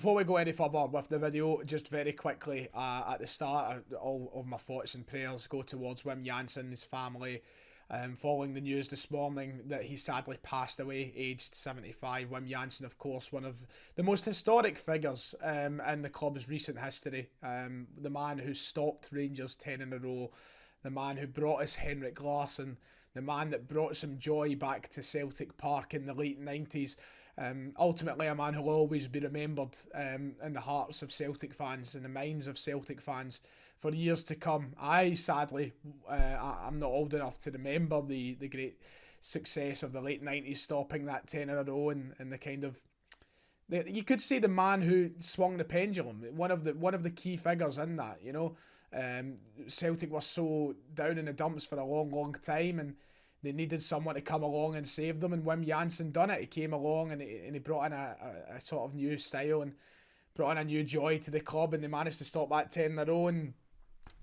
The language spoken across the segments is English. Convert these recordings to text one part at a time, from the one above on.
before we go any further with the video, just very quickly, at the start, all of my thoughts and prayers go towards Wim Jansen, his family, following the news this morning that he sadly passed away, aged 75. Wim Jansen, of course, one of the most historic figures in the club's recent history. The man who stopped Rangers 10 in a row, the man who brought us Henrik Larsson, the man that brought some joy back to Celtic Park in the late 90s. Ultimately a man who will always be remembered in the hearts of Celtic fans, in the minds of Celtic fans for years to come. Sadly, I'm not old enough to remember the great success of the late 90s, stopping that 10 in a row, and the kind of, you could say the man who swung the pendulum, one of the key figures in that, you know. Celtic were so down in the dumps for a long time, and they needed someone to come along and save them, and Wim Jansen done it. He came along and he brought in a sort of new style and brought in a new joy to the club, and they managed to stop that 10 in a row. And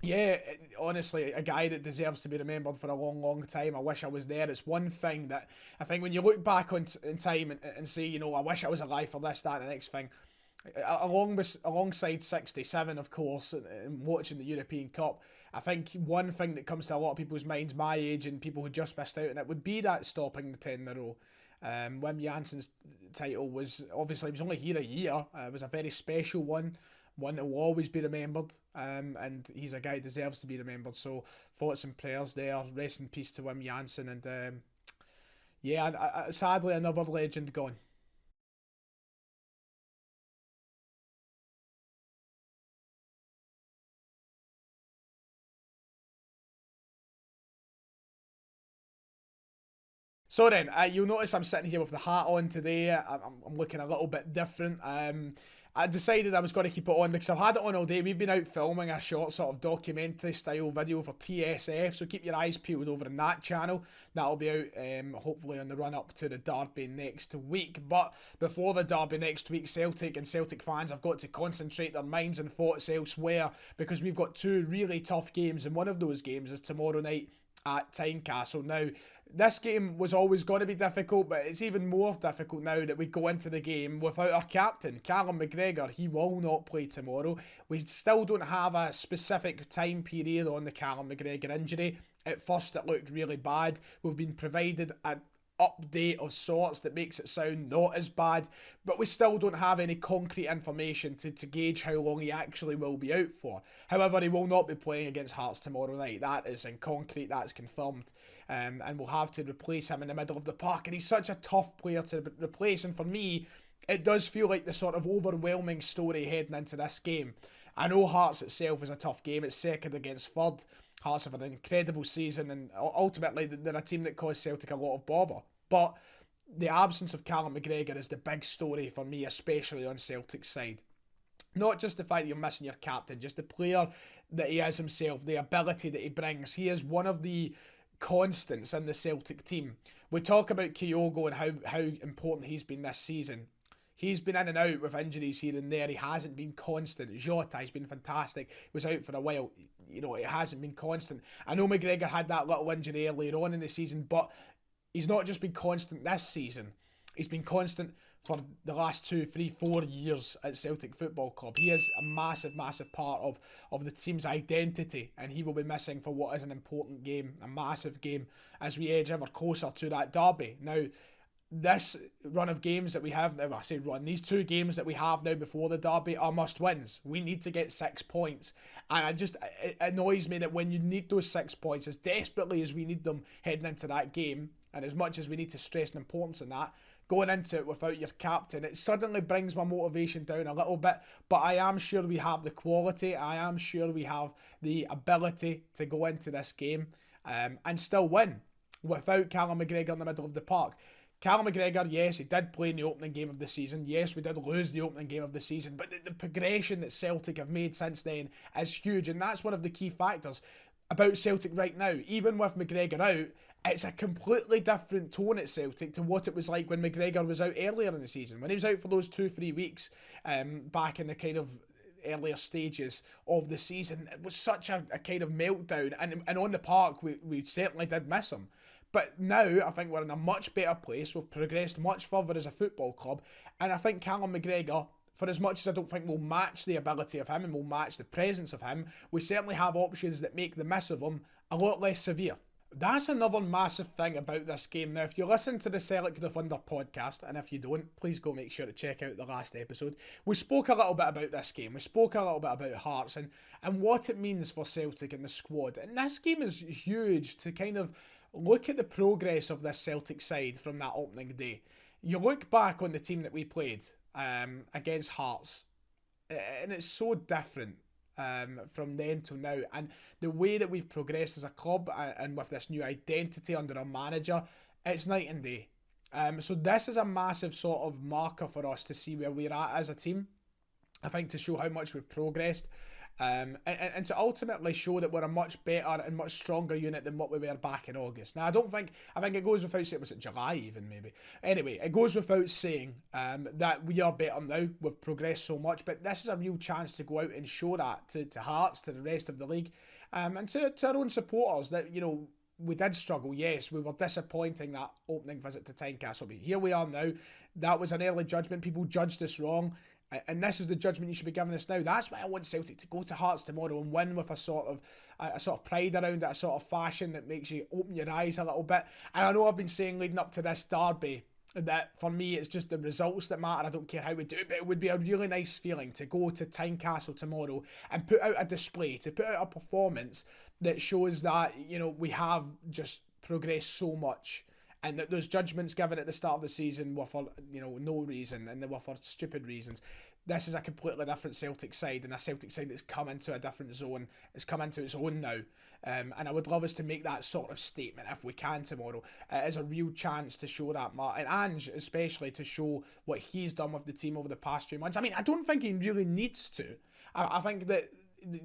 yeah, honestly, a guy that deserves to be remembered for a long time. I wish I was there. It's one thing that I think when you look back in time and say, you know, I wish I was alive for this, that, and the next thing, alongside 67, of course, and watching the European Cup, I think one thing that comes to a lot of people's minds my age and people who just missed out on it would be that stopping the 10 in a row. Wim Jansen's title was, obviously, he was only here a year. It was a very special one that will always be remembered, and he's a guy who deserves to be remembered. So thoughts and prayers there. Rest in peace to Wim Jansen, and sadly another legend gone. So then, you'll notice I'm sitting here with the hat on today. I'm looking a little bit different. I decided I was going to keep it on because I've had it on all day. We've been out filming a short sort of documentary style video for TSF, so keep your eyes peeled over on that channel. That'll be out hopefully on the run up to the derby next week. But before the derby next week, Celtic and Celtic fans have got to concentrate their minds and thoughts elsewhere, because we've got two really tough games, and one of those games is tomorrow night at TYNECASTLE. Now, this game was always going to be difficult, but it's even more difficult now that we go into the game without our captain, Callum McGregor. He will not play tomorrow. We still don't have a specific time period on the Callum McGregor injury. At first it looked really bad. We've been provided an update of sorts that makes it sound not as bad, but we still don't have any concrete information to gauge how long he actually will be out for. However, he will not be playing against Hearts tomorrow night. That is in concrete, that's confirmed, and we'll have to replace him in the middle of the park, and he's such a tough player to replace, and for me, it does feel like the sort of overwhelming story heading into this game. I know Hearts itself is a tough game. It's second against third. Hearts have an incredible season, and ultimately they're a team that caused Celtic a lot of bother. But the absence of Callum McGregor is the big story for me, especially on Celtic's side. Not just the fact that you're missing your captain, just the player that he is himself, the ability that he brings. He is one of the constants in the Celtic team. We talk about Kyogo and how important he's been this season. He's been in and out with injuries here and there. He hasn't been constant. Jota has been fantastic. He was out for a while. You know, it hasn't been constant. I know McGregor had that little injury earlier on in the season, but he's not just been constant this season. He's been constant for the last 2, 3, 4 years at Celtic Football Club. He is a massive part of the team's identity, and he will be missing for what is an important game, a massive game, as we edge ever closer to that derby. Now, this run of games that we have now, I say run, these 2 games that we have now before the derby are must-wins. We need to get 6 points. And it annoys me that when you need those 6 points as desperately as we need them heading into that game, and as much as we need to stress the importance in that, going into it without your captain, it suddenly brings my motivation down a little bit. But I am sure we have the quality, I am sure we have the ability to go into this game and still win without Callum McGregor in the middle of the park. Callum McGregor, yes, he did play in the opening game of the season. Yes, we did lose the opening game of the season. But the progression that Celtic have made since then is huge. And that's one of the key factors about Celtic right now. Even with McGregor out, it's a completely different tone at Celtic to what it was like when McGregor was out earlier in the season. When he was out for those 2-3 weeks back in the kind of earlier stages of the season, it was such a kind of meltdown. And on the park, we certainly did miss him. But now, I think we're in a much better place. We've progressed much further as a football club. And I think Callum McGregor, For as much as I don't think we'll match the ability of him and we'll match the presence of him, we certainly have options that make the miss of him a lot less severe. That's another massive thing about this game. Now, if you listen to the Celtic the Thunder podcast, and if you don't, please go make sure to check out the last episode. We spoke a little bit about this game. We spoke a little bit about Hearts and what it means for Celtic and the squad. And this game is huge to kind of look at the progress of this Celtic side from that opening day. You look back on the team that we played against Hearts, and it's so different from then to now, and the way that we've progressed as a club and with this new identity under our manager, it's night and day. So this is a massive sort of marker for us to see where we're at as a team. I think to show how much we've progressed, and to ultimately show that we're a much better and much stronger unit than what we were back in August. Now, I think it goes without saying, was it July even maybe? Anyway, it goes without saying that we are better now. We've progressed so much, but this is a real chance to go out and show that to Hearts, to the rest of the league, and to our own supporters that, you know, we did struggle. Yes, we were disappointing that opening visit to Tynecastle, but here we are now. That was an early judgment. People judged us wrong. And this is the judgment you should be giving us now. That's why I want Celtic to go to Hearts tomorrow and win with a sort of pride around it, a sort of fashion that makes you open your eyes a little bit. And I know I've been saying leading up to this derby that for me it's just the results that matter. I don't care how we do it, but it would be a really nice feeling to go to Tynecastle tomorrow and put out a display, to put out a performance that shows that, you know, we have just progressed so much. And that those judgments given at the start of the season were for, you know, no reason, and they were for stupid reasons. This is a completely different Celtic side, and a Celtic side that's come into a different zone. It's come into its own now. And I would love us to make that sort of statement if we can tomorrow. It is a real chance to show that, Mark. And Ange, especially, to show what he's done with the team over the past few months. I mean, I don't think he really needs to. I think that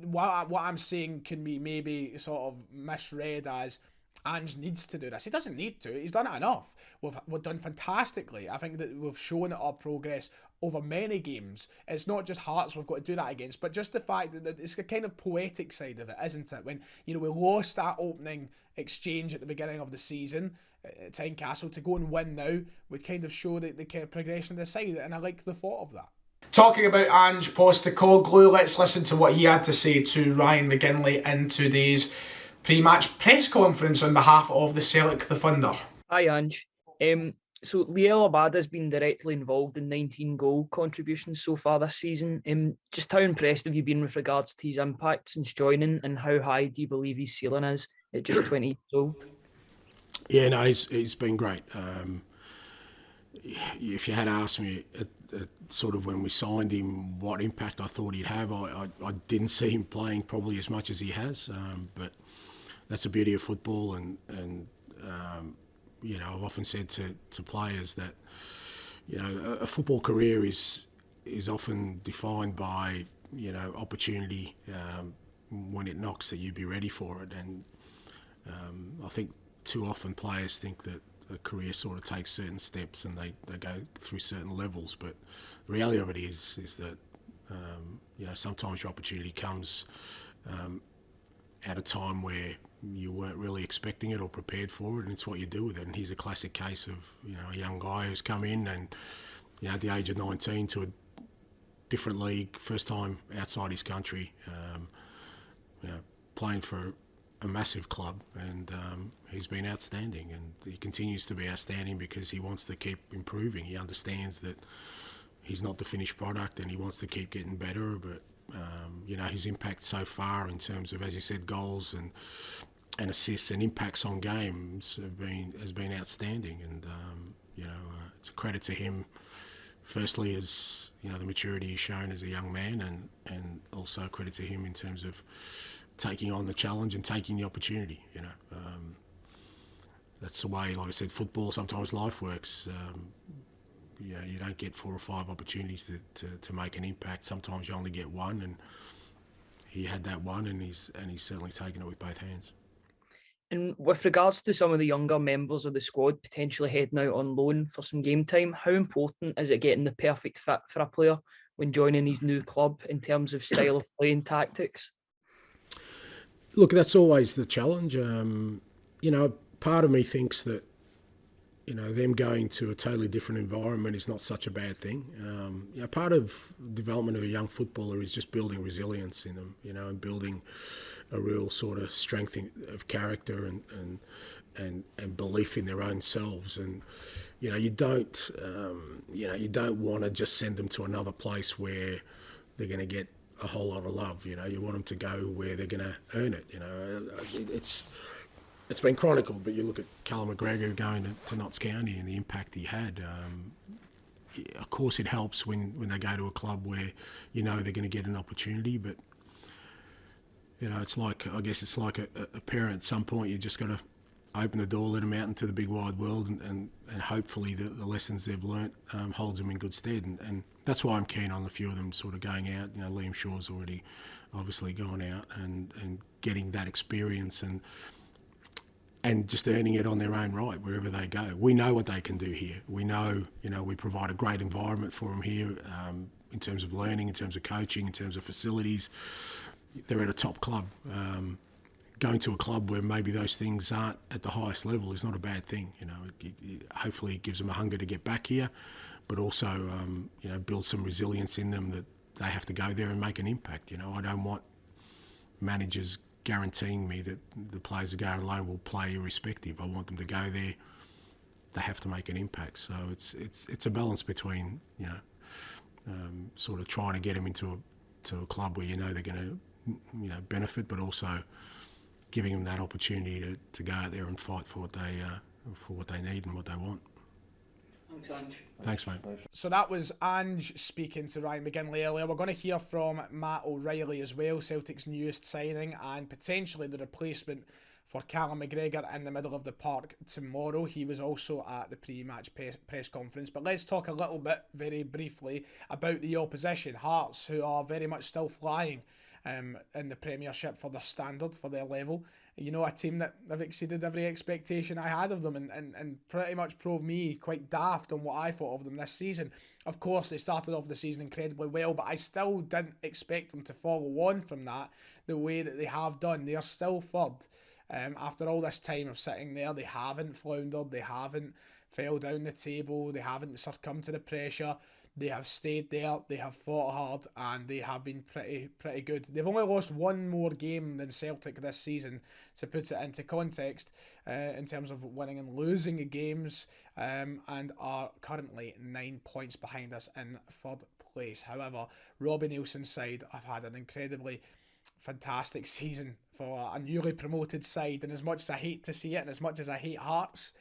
what I'm saying can be maybe sort of misread as Ange needs to do this. He doesn't need to. He's done it enough. We've done fantastically. I think that we've shown our progress over many games. It's not just Hearts we've got to do that against, but just the fact that it's a kind of poetic side of it, isn't it? When, you know, we lost that opening exchange at the beginning of the season at Tynecastle, to go and win now would kind of show the kind of progression of the side, and I like the thought of that. Talking about Ange Postecoglou, let's listen to what he had to say to Ryan McGinley in today's pre-match press conference on behalf of the Celtic the Thunder. Hi Ange. So Liel Abada has been directly involved in 19 goal contributions so far this season. Just how impressed have you been with regards to his impact since joining, and how high do you believe his ceiling is at just 20 years old? Yeah, no, he's been great. If you had asked me at sort of when we signed him what impact I thought he'd have, I didn't see him playing probably as much as he has, but that's the beauty of football, and you know, I've often said to players that, you know, a football career is often defined by, you know, opportunity when it knocks, that you be ready for it. And I think too often players think that a career sort of takes certain steps and they go through certain levels, but the reality of it is that you know, sometimes your opportunity comes at a time where you weren't really expecting it or prepared for it, and it's what you do with it. And he's a classic case of, you know, a young guy who's come in and, you know, at the age of 19 to a different league, first time outside his country, you know, playing for a massive club, and he's been outstanding, and he continues to be outstanding because he wants to keep improving. He understands that he's not the finished product and he wants to keep getting better, but you know, his impact so far in terms of, as you said, goals and assists and impacts on games has been outstanding, and you know, it's a credit to him, firstly, as, you know, the maturity he's shown as a young man, and also a credit to him in terms of taking on the challenge and taking the opportunity. You know, that's the way, like I said, football, sometimes life works. You know, you don't get 4 or 5 opportunities to make an impact. Sometimes you only get one, and he had that one, and he's certainly taken it with both hands. And with regards to some of the younger members of the squad potentially heading out on loan for some game time, how important is it getting the perfect fit for a player when joining his new club in terms of style of play and tactics? Look, that's always the challenge. You know, part of me thinks that them going to a totally different environment is not such a bad thing. Part of development of a young footballer is just building resilience in them, and building a real sort of strength of character and belief in their own selves. And you don't want to just send them to another place where they're going to get a whole lot of love. You want them to go where they're going to earn it. It's been chronicled, but you look at Callum McGregor going to Notts County and the impact he had. Of course, it helps when they go to a club where they're going to get an opportunity, but it's like a parent. At some point, you just got to open the door, let them out into the big wide world, and hopefully the lessons they've learnt holds them in good stead. And that's why I'm keen on a few of them sort of going out. Liam Shaw's already obviously gone out and getting that experience and just earning it on their own right wherever they go. We know what they can do here. We know, we provide a great environment for them here in terms of learning, in terms of coaching, in terms of facilities. They're at a top club. Going to a club where maybe those things aren't at the highest level is not a bad thing. Hopefully it gives them a hunger to get back here, but also, build some resilience in them that they have to go there and make an impact. I don't want managers guaranteeing me that the players who go alone will play irrespective. I want them to go there. They have to make an impact. So it's a balance between sort of trying to get them into a club where they're going to benefit, but also giving them that opportunity to go out there and fight for what they need and what they want. Thanks, Ange. Thanks, mate. So that was Ange speaking to Ryan McGinley earlier. We're going to hear from Matt O'Reilly as well, Celtic's newest signing and potentially the replacement for Callum McGregor in the middle of the park tomorrow. He was also at the pre-match press conference. But let's talk a little bit, very briefly, about the opposition, Hearts, who are very much still flying in the Premiership for their standards, for their level. A team that have exceeded every expectation I had of them and pretty much proved me quite daft on what I thought of them this season. Of course, they started off the season incredibly well, but I still didn't expect them to follow on from that the way that they have done. They are still third. After all this time of sitting there, they haven't floundered, they haven't fell down the table, they haven't succumbed to the pressure. They have stayed there, they have fought hard, and they have been pretty good. They've only lost one more game than Celtic this season, to put it into context, in terms of winning and losing games, and are currently 9 points behind us in third place. However, Robbie Nielsen's side have had an incredibly fantastic season for a newly promoted side, and as much as I hate to see it, and as much as I hate Hearts,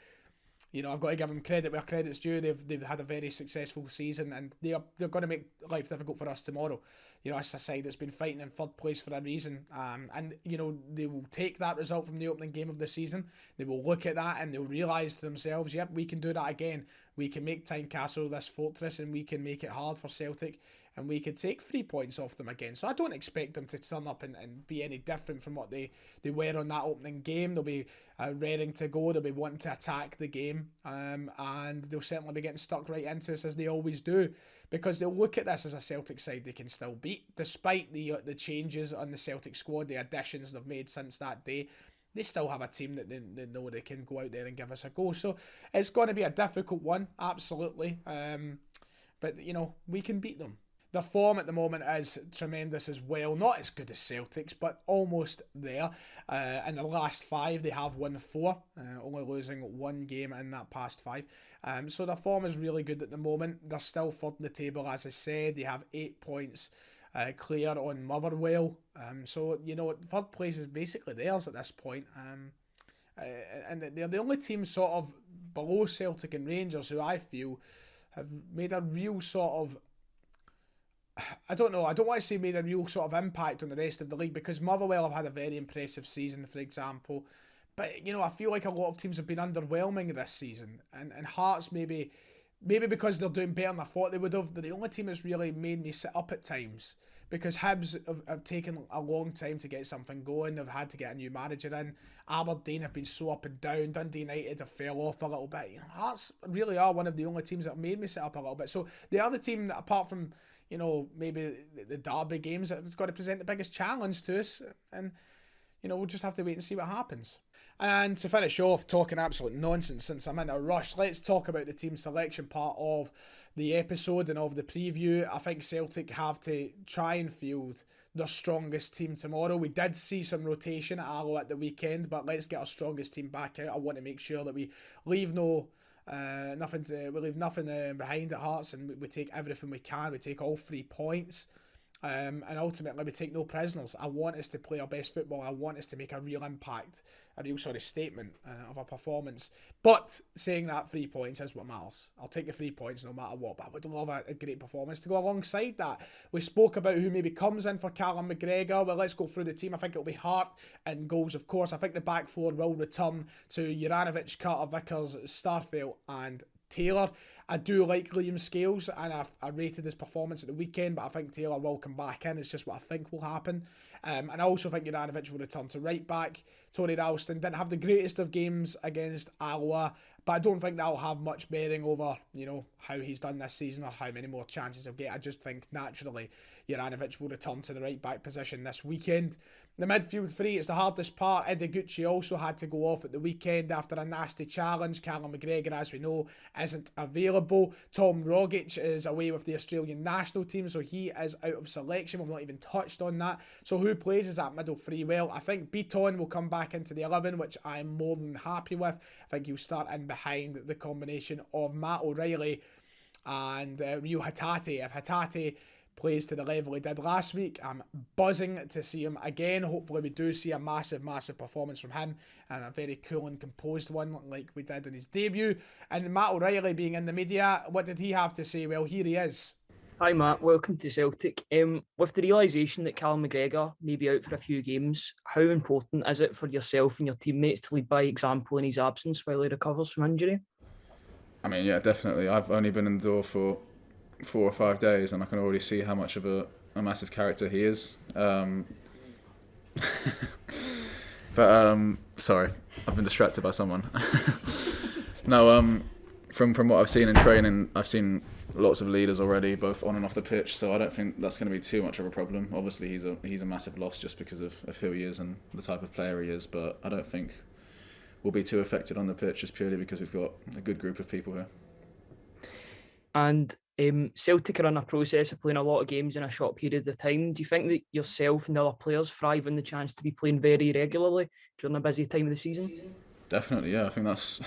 I've got to give them credit where credit's due. They've had a very successful season, and they're going to make life difficult for us tomorrow. It's a side that's been fighting in third place for a reason, and they will take that result from the opening game of the season. They will look at that and they'll realise to themselves, yep, we can do that again. We can make Tynecastle this fortress, and we can make it hard for Celtic, and we could take 3 points off them again. So I don't expect them to turn up and be any different from what they were on that opening game. They'll be raring to go. They'll be wanting to attack the game, and they'll certainly be getting stuck right into us, as they always do, because they'll look at this as a Celtic side they can still beat, despite the changes on the Celtic squad, the additions they've made since that day. They still have a team that they know they can go out there and give us a go. So it's going to be a difficult one, absolutely. But, we can beat them. Their form at the moment is tremendous as well. Not as good as Celtic's, but almost there. In the last 5, they have won 4, only losing 1 game in that past 5. So their form is really good at the moment. They're still third in the table, as I said. They have 8 points clear on Motherwell. So, third place is basically theirs at this point. And they're the only team sort of below Celtic and Rangers who I feel have made a real sort of, I don't know, I don't want to say made a real sort of impact on the rest of the league, because Motherwell have had a very impressive season, for example. But, I feel like a lot of teams have been underwhelming this season. And Hearts maybe because they're doing better than I thought they would have. They're the only team that's really made me sit up at times, because Hibs have taken a long time to get something going. They've had to get a new manager in. Aberdeen have been so up and down. Dundee United have fell off a little bit. Hearts really are one of the only teams that have made me sit up a little bit. So they are the team that, apart from maybe the derby games, that's got to present the biggest challenge to us. And we'll just have to wait and see what happens. And to finish off talking absolute nonsense, since I'm in a rush, let's talk about the team selection part of the episode and of the preview. I think Celtic have to try and field their strongest team tomorrow. We did see some rotation at Alloa at the weekend, but let's get our strongest team back out. I want to make sure that we leave nothing behind at Hearts, and we take everything we can. We take all 3 points. And ultimately we take no prisoners. I want us to play our best football. I want us to make a real impact, a real statement of our performance. But saying that, 3 points is what matters. I'll take the 3 points no matter what, but I would love a great performance to go alongside that. We spoke about who maybe comes in for Callum McGregor. Well, let's go through the team. I think it'll be Hart in goals, of course. I think the back four will return to Juranovic, Carter, Vickers, Starfelt and Taylor. I do like Liam Scales, and I rated his performance at the weekend, but I think Taylor will come back in. It's just what I think will happen. And I also think Juranovic will return to right back. Tony Ralston didn't have the greatest of games against Alloa, but I don't think that'll have much bearing over, how he's done this season or how many more chances he'll get. I just think naturally Juranovic will return to the right back position this weekend. The midfield three is the hardest part. Ideguchi also had to go off at the weekend after a nasty challenge. Callum McGregor, as we know, isn't available. Tom Rogic is away with the Australian national team, so he is out of selection. We've not even touched on that. So who plays as that middle three? Well, I think Beaton will come back into the 11, which I'm more than happy with. I think he'll start in behind the combination of Matt O'Reilly and Rio Hatate. If Hatate plays to the level he did last week, I'm buzzing to see him again. Hopefully we do see a massive performance from him, and a very cool and composed one like we did in his debut. And Matt O'Reilly being in the media, what did he have to say? Well, here he is. Hi Matt, welcome to Celtic. With the realisation that Callum McGregor may be out for a few games, how important is it for yourself and your teammates to lead by example in his absence while he recovers from injury? I mean, yeah, definitely. I've only been in the door for 4 or 5 days, and I can already see how much of a massive character he is. Sorry, I've been distracted by someone. No, from what I've seen in training, I've seen lots of leaders already, both on and off the pitch. So I don't think that's going to be too much of a problem. Obviously, he's a massive loss just because of who he is and the type of player he is. But I don't think we'll be too affected on the pitch, just purely because we've got a good group of people here. And Celtic are in a process of playing a lot of games in a short period of time. Do you think that yourself and the other players thrive on the chance to be playing very regularly during a busy time of the season? Definitely, yeah. I think that's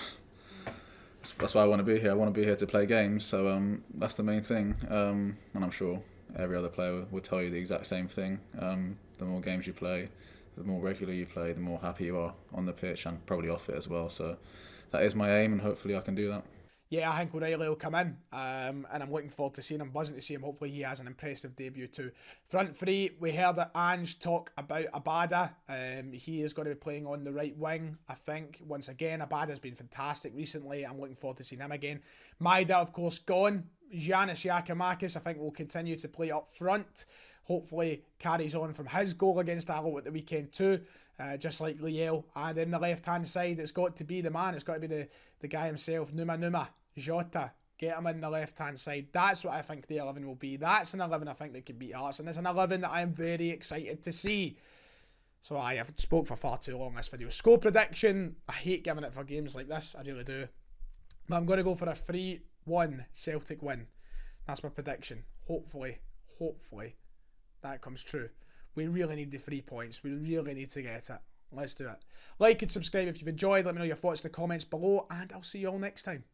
why I want to be here. I want to be here to play games, so that's the main thing. And I'm sure every other player will tell you the exact same thing. The more games you play, the more regularly you play, the more happy you are on the pitch and probably off it as well. So that is my aim, and hopefully I can do that. Yeah, I think O'Reilly will come in, and I'm looking forward to seeing him, buzzing to see him. Hopefully he has an impressive debut too. Front three, we heard Ange talk about Abada. He is going to be playing on the right wing, I think. Once again, Abada's been fantastic recently. I'm looking forward to seeing him again. Maida, of course, gone. Giannis Giakoumakis, I think, will continue to play up front. Hopefully carries on from his goal against Alloa at the weekend too. Just like Liel. And in the left-hand side, it's got to be the man. It's got to be the guy himself, Numa, Jota. Get him in the left-hand side. That's what I think the 11 will be. That's an 11 I think that could beat Hearts. And it's an 11 that I am very excited to see. So I have spoke for far too long in this video. Score prediction. I hate giving it for games like this. I really do. But I'm going to go for a 3-1 Celtic win. That's my prediction. Hopefully, that comes true. We really need the 3 points. We really need to get it. Let's do it. Like and subscribe if you've enjoyed. Let me know your thoughts in the comments below, and I'll see you all next time.